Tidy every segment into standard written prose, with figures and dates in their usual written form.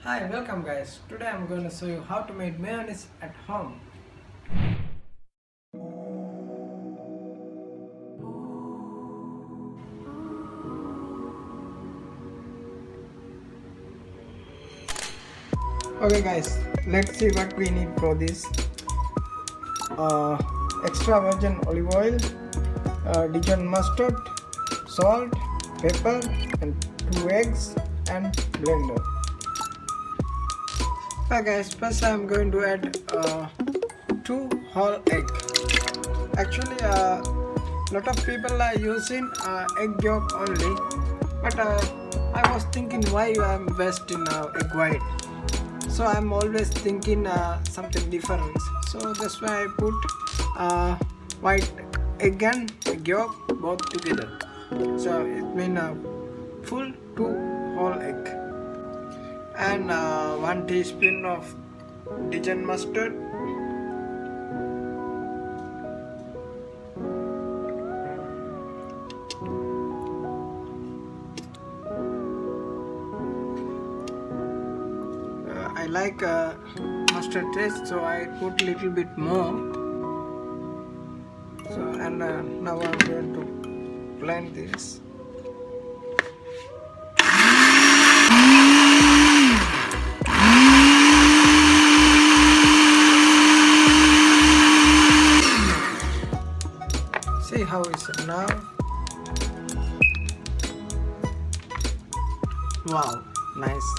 Hi, welcome guys. Today I'm going to show you how to make mayonnaise at home. Okay guys, let's see what we need for this. Extra virgin olive oil, Dijon mustard, salt, pepper and 2 eggs and blender. Okay guys, first I'm going to add 2 whole egg. Actually, lot of people are using egg yolk only, but I was thinking why I'm best in egg white. So I'm always thinking something different. So that's why I put white egg and egg yolk both together. So it means full 2 whole egg and 1 teaspoon of Dijon mustard. I like mustard taste, so I put little bit more. So and now I'm going to blend this. See how is it now? Wow, nice.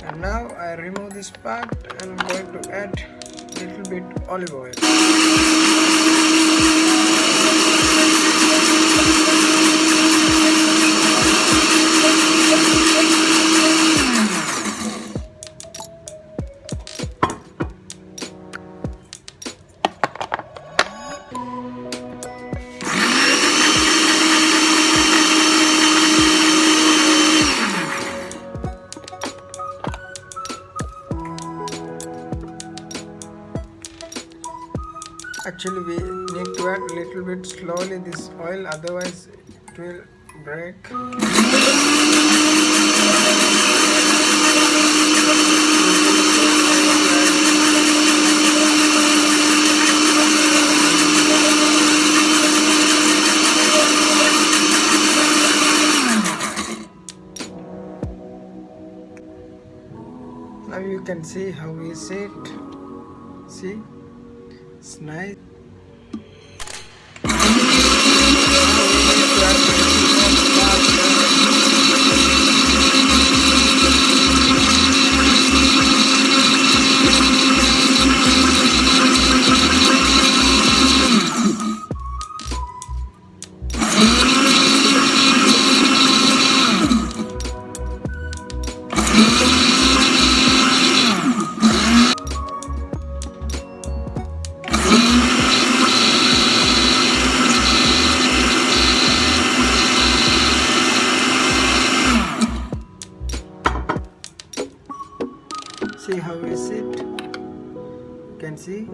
And now I remove this part and I'm going to add little bit olive oil. Actually, we need to add a little bit slowly this oil, otherwise it will break. Now you can see how we see it. See? It's nice. See how is it? You can see.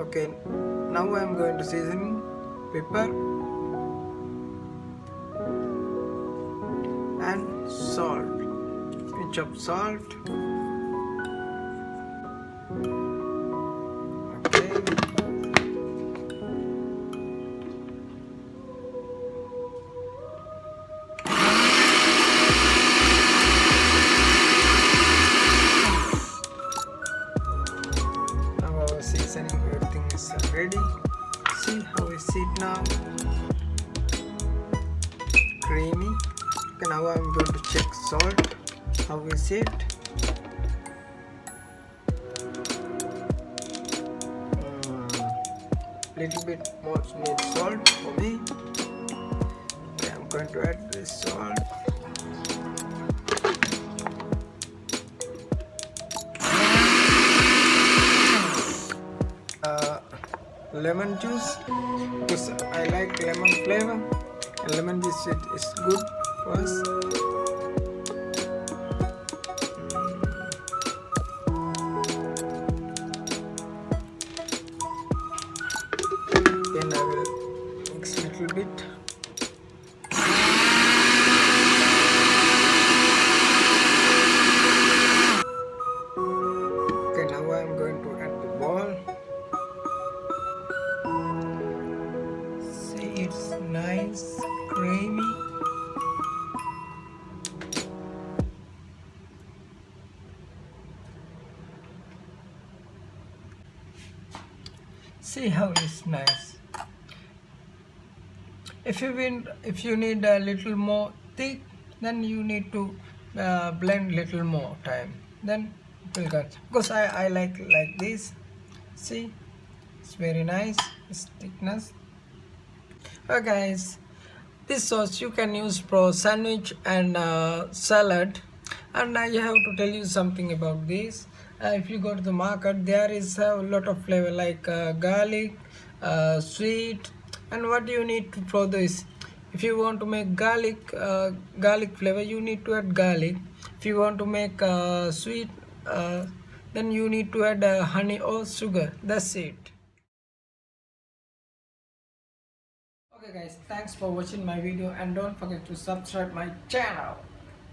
Okay, now I am going to season pepper and salt. Pinch of salt. Seasoning, everything is ready. See how is it now? Creamy. Okay, now I'm going to check salt. How is it? Little bit more need salt for me. Okay, I'm going to add this salt. Lemon juice, because I like lemon flavor, and lemon juice is good for us. See how it's nice. If you need a little more thick, then you need to blend little more time. Then it will come. Because I like this. See, it's very nice. It's thickness. Okay, guys. This sauce you can use for sandwich and salad. And I have to tell you something about this. If you go to the market, there is a lot of flavor like garlic, sweet, and what you need to for this. If you want to make garlic flavor, you need to add garlic. If you want to make sweet, then you need to add honey or sugar. That's it. Okay guys, thanks for watching my video and don't forget to subscribe my channel.